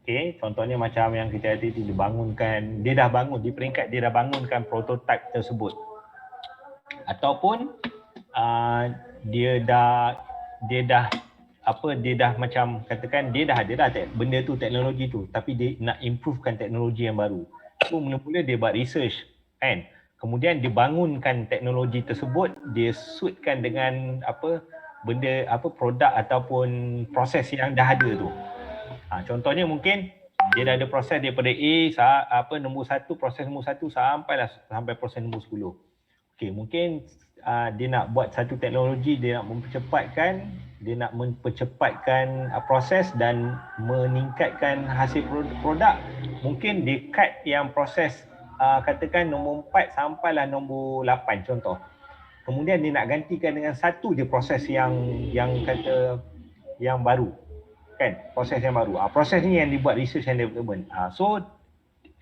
Okay, contohnya macam yang kita tadi dibangunkan, dia dah bangun di peringkat dia dah bangunkan prototype tersebut, ataupun dia dah macam katakan dia dah benda tu, teknologi tu, tapi dia nak improvekan teknologi yang baru. So mula-mula dia buat research kan, kemudian dia bangunkan teknologi tersebut, dia suitkan dengan produk ataupun proses yang dah ada tu. Contohnya mungkin dia dah ada proses daripada proses nombor 1 sampai proses nombor 10. Okey, mungkin dia nak buat satu teknologi, dia nak mempercepatkan proses dan meningkatkan hasil produk. Mungkin dia cut yang proses katakan nombor 4 sampailah nombor 8 contoh. Kemudian dia nak gantikan dengan satu je proses yang baru. Kan, proses yang baru. Proses ni yang dibuat research and development. So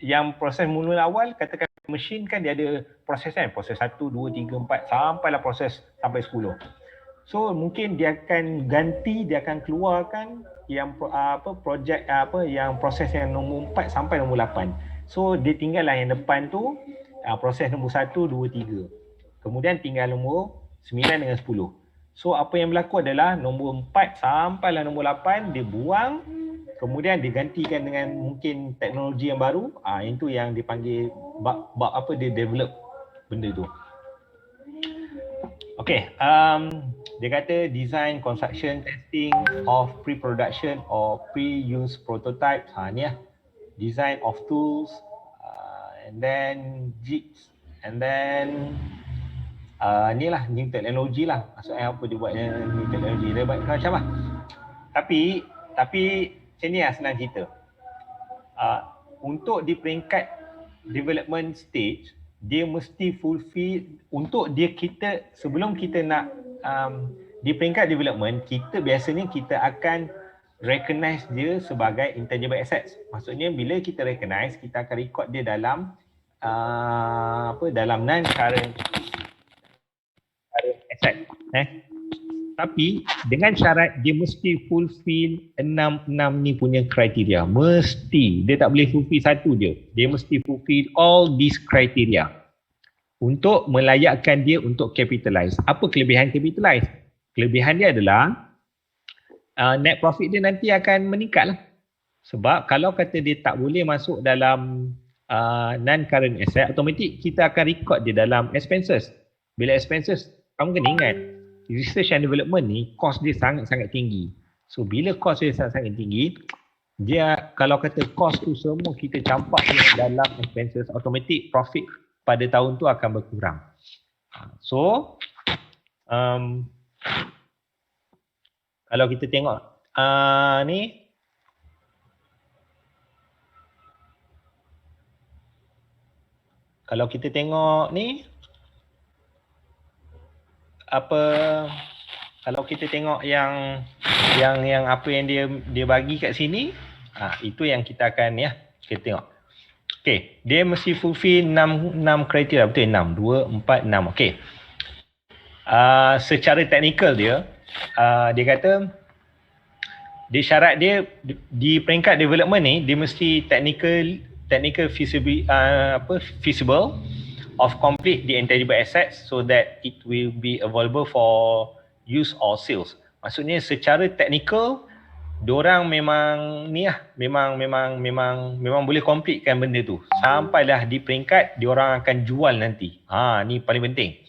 yang proses mula awal, katakan mesin kan dia ada proses kan, proses 1, 2, 3, 4 sampailah proses sampai 10. So mungkin dia akan ganti, dia akan keluarkan yang projek yang proses yang nombor 4 sampai nombor 8. So dia tinggallah yang depan tu proses nombor 1, 2, 3. Kemudian tinggal nombor 9 dengan 10. So apa yang berlaku adalah nombor 4 sampailah nombor 8 dia buang, kemudian digantikan dengan mungkin teknologi yang baru. Itu yang dipanggil dia develop benda tu. Okay, dia kata design, construction, testing of pre-production or pre-use prototype. Ni lah, design of tools, and then jigs, and then ni lah new technology lah. Maksudnya apa dia buat new technology, dia buat macam lah. Tapi macam ni lah senang cerita. Untuk di peringkat development stage, dia mesti fulfill untuk sebelum kita nak di peringkat development, biasanya kita akan recognize dia sebagai intangible assets. Maksudnya bila kita recognize, kita akan record dia dalam dalam non-current asset. Tapi dengan syarat dia mesti fulfill 6 ni punya kriteria. Mesti. Dia tak boleh fulfill satu je. Dia mesti fulfill all these criteria untuk melayakkan dia untuk capitalize. Apa kelebihan capitalize? Kelebihan dia adalah net profit dia nanti akan meningkat lah. Sebab kalau kata dia tak boleh masuk dalam non-current asset, automatik kita akan record dia dalam expenses. Bila expenses, kamu kena ingat, research and development ni cost dia sangat-sangat tinggi. So bila cost dia sangat-sangat tinggi, dia kalau kata cost tu semua kita campak dalam expenses, automatic profit pada tahun tu akan berkurang. So kalau kita tengok ni, kalau kita tengok ni kalau kita tengok yang apa yang dia bagi kat sini, itu yang kita akan kita tengok. Okey, dia mesti fulfill 6 kriteria, betul? 6, 2, 4, 6. Okey. Secara teknikal dia kata dia syarat dia di peringkat development ni, dia mesti technical feasible of complete the intangible assets so that it will be available for use or sales. Maksudnya secara teknikal diorang memang boleh completekan benda tu sampailah di peringkat diorang akan jual nanti. Ni paling penting.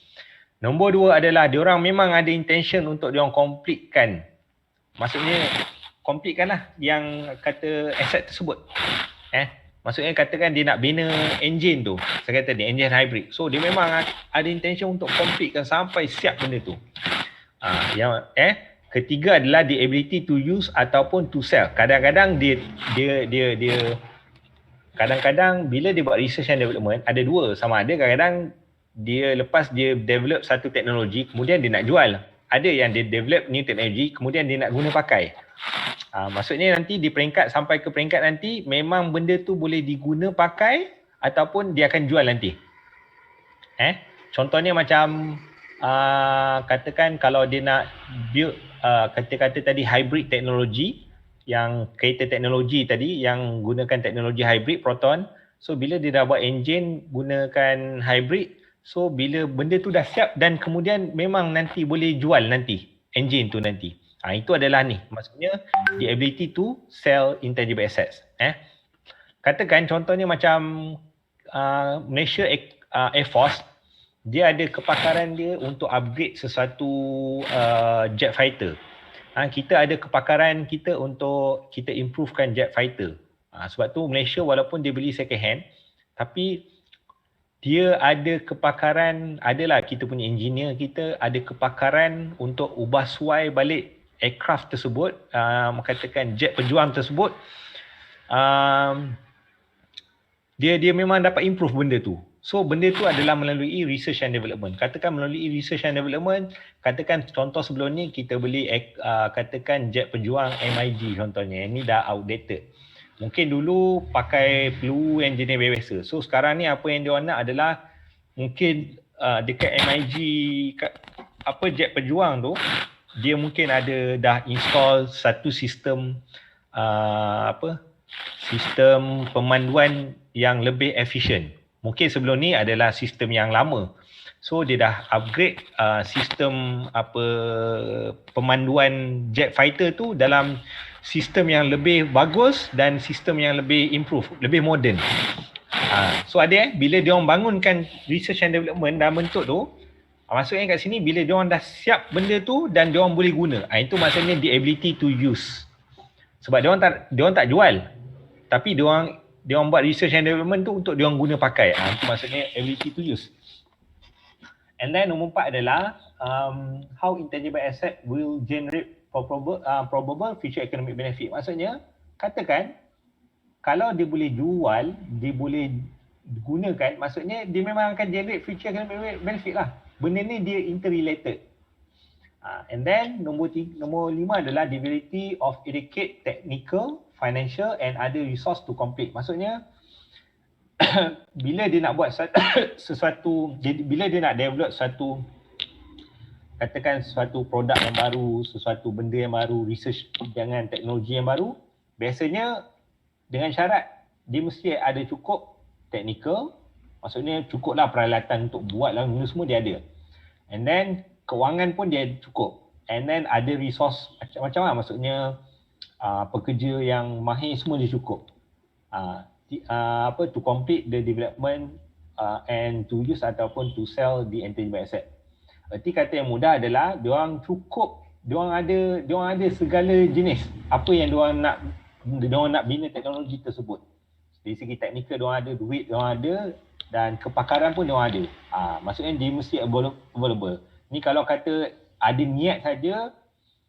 Nombor 2 adalah diorang memang ada intention untuk diorang completekan. Maksudnya completekan lah yang kata aset tersebut. Maksudnya katakan dia nak bina engine tu, saya kata dia engine hybrid. So dia memang ada intention untuk completekan sampai siap benda tu. Ketiga adalah the ability to use ataupun to sell. Kadang-kadang dia kadang-kadang bila dia buat research and development ada dua, sama ada kadang-kadang dia lepas dia develop satu teknologi kemudian dia nak jual. Ada yang dia develop new teknologi kemudian dia nak guna pakai. Maksudnya nanti di peringkat sampai ke peringkat nanti memang benda tu boleh diguna pakai ataupun dia akan jual nanti. Contohnya macam katakan kalau dia nak build kata-kata tadi hybrid teknologi, yang kereta teknologi tadi yang gunakan teknologi hybrid Proton. So bila dia dah buat enjin gunakan hybrid, so bila benda tu dah siap dan kemudian memang nanti boleh jual nanti enjin tu nanti. Itu adalah ni, maksudnya the ability to sell intangible assets. Katakan contohnya macam Malaysia Air Force, dia ada kepakaran dia untuk upgrade sesuatu jet fighter. Kita ada kepakaran kita untuk kita improvekan jet fighter. Sebab tu Malaysia walaupun dia beli second hand, tapi dia ada kepakaran, adalah kita punya engineer kita ada kepakaran untuk ubah suai balik aircraft tersebut, katakan jet pejuang tersebut. Dia memang dapat improve benda tu. So benda tu adalah melalui research and development. Katakan melalui research and development, katakan contoh sebelum ni kita beli katakan jet pejuang MiG contohnya. Ini dah outdated. Mungkin dulu pakai peluru engineer biasa. So sekarang ni apa yang dia nak adalah mungkin dekat MiG jet pejuang tu, dia mungkin ada dah install satu sistem sistem pemanduan yang lebih efisien. Mungkin sebelum ni adalah sistem yang lama. So dia dah upgrade sistem pemanduan jet fighter tu dalam sistem yang lebih bagus dan sistem yang lebih improve, lebih moden. So ada bila dia orang bangunkan research and development dalam bentuk tu, maksudnya kat sini bila dia orang dah siap benda tu dan dia orang boleh guna. Itu maksudnya the ability to use. Sebab dia orang tak jual. Tapi dia orang buat research and development tu untuk dia orang guna pakai. Itu maksudnya ability to use. And then nombor 4 adalah how intangible asset will generate probable future economic benefit. Maksudnya katakan kalau dia boleh jual, dia boleh gunakan, maksudnya dia memang akan generate future economic benefit lah. Benda ni dia interrelated. And then nombor 5 adalah the ability of educate technical, financial and other resource to complete. Maksudnya bila dia nak buat sesuatu, bila dia nak develop suatu, katakan suatu produk yang baru, sesuatu benda yang baru, research dengan teknologi yang baru, biasanya dengan syarat dia mesti ada cukup technical, maksudnya cukuplah peralatan untuk buat lah, semua dia ada. And then kewangan pun dia cukup. And then ada resource macam-macam lah, maksudnya pekerja yang mahir semua dia cukup. To complete the development and to use ataupun to sell the intangible asset. Erti kata yang mudah adalah diorang cukup, diorang ada segala jenis apa yang diorang nak bina teknologi tersebut. Dari segi teknikal diorang ada, duit diorang ada dan kepakaran pun diorang ada. Maksudnya dia mesti available. Ni kalau kata ada niat saja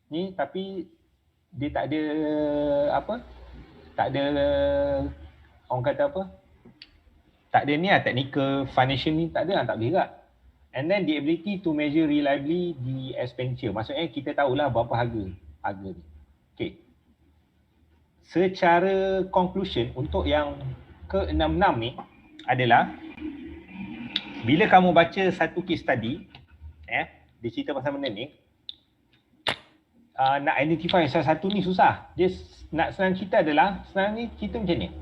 ni tapi dia tak ada orang kata tak ada ni lah, technical, financial ni tak ada, tak boleh juga. And then the ability to measure reliably the expenditure. Maksudnya kita tahulah berapa harga ni. Okay. Secara conclusion untuk yang ke-66 ni adalah bila kamu baca satu case study, dia cerita pasal benda ni, nak identify salah satu ni susah. Dia nak senang cerita adalah, senang ni cerita macam ni.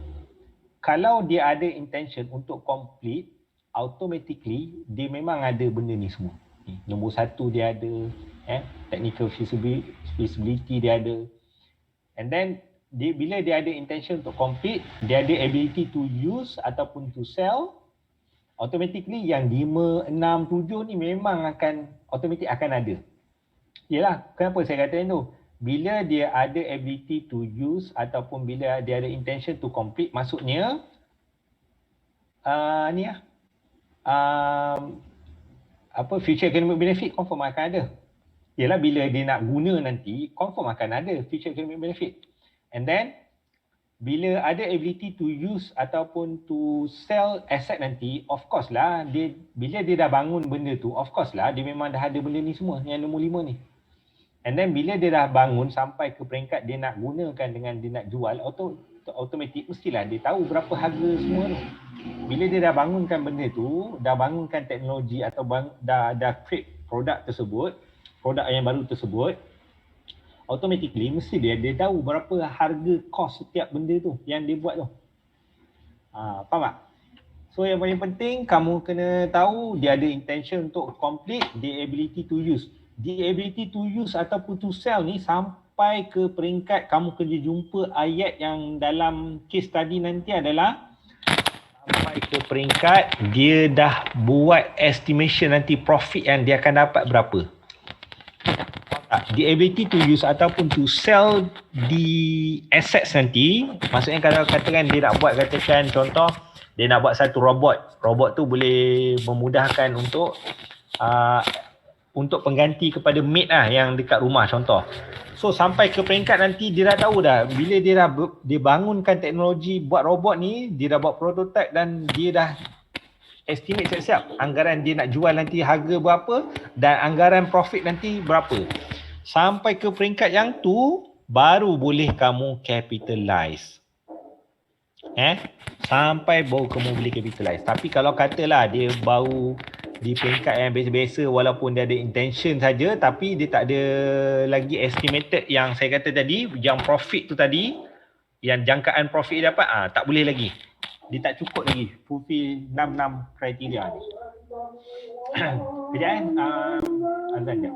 Kalau dia ada intention untuk complete, automatically dia memang ada benda ni semua. Nombor 1 dia ada, technical feasibility dia ada. And then bila dia ada intention untuk complete, dia ada ability to use ataupun to sell, automatically yang 5, 6, 7 ni memang akan automatic akan ada. Yalah, kenapa saya kata tu? Bila dia ada ability to use ataupun bila dia ada intention to complete, maksudnya future economic benefit confirm akan ada. Yalah, bila dia nak guna nanti, confirm akan ada future economic benefit. And then bila ada ability to use ataupun to sell asset nanti, of course lah, bila dia dah bangun benda tu, of course lah dia memang dah ada benda ni semua, yang nombor 5 ni. And then bila dia dah bangun sampai ke peringkat dia nak gunakan dengan dia nak jual, automatik mestilah dia tahu berapa harga semua tu. Bila dia dah bangunkan benda tu, dah bangunkan teknologi atau dah create produk tersebut, produk yang baru tersebut, automatically mesti dia tahu berapa harga kos setiap benda tu yang dia buat tu. Faham tak? So yang paling penting kamu kena tahu dia ada intention untuk complete, the ability to use. The ability to use ataupun to sell ni sampai ke peringkat kamu kerja jumpa ayat yang dalam case study nanti adalah sampai ke peringkat dia dah buat estimation nanti profit yang dia akan dapat berapa. The ability to use ataupun to sell the assets nanti, maksudnya kalau katakan dia nak buat, katakan contoh dia nak buat satu robot tu boleh memudahkan untuk pengganti kepada maid lah yang dekat rumah contoh. So sampai ke peringkat nanti dia dah tahu dah, bila dia bangunkan teknologi buat robot ni, dia dah buat prototype dan dia dah estimate siap-siap anggaran dia nak jual nanti harga berapa dan anggaran profit nanti berapa. Sampai ke peringkat yang tu baru boleh kamu capitalize. Sampai baru kamu boleh capitalize. Tapi kalau katalah dia baru di peringkat yang biasa-biasa walaupun dia ada intention saja tapi dia tak ada lagi estimated yang saya kata tadi, yang profit tu tadi, yang jangkaan profit dia dapat, tak boleh lagi. Dia tak cukup lagi fulfill 6 kriteria ni. Kejap Azan jap.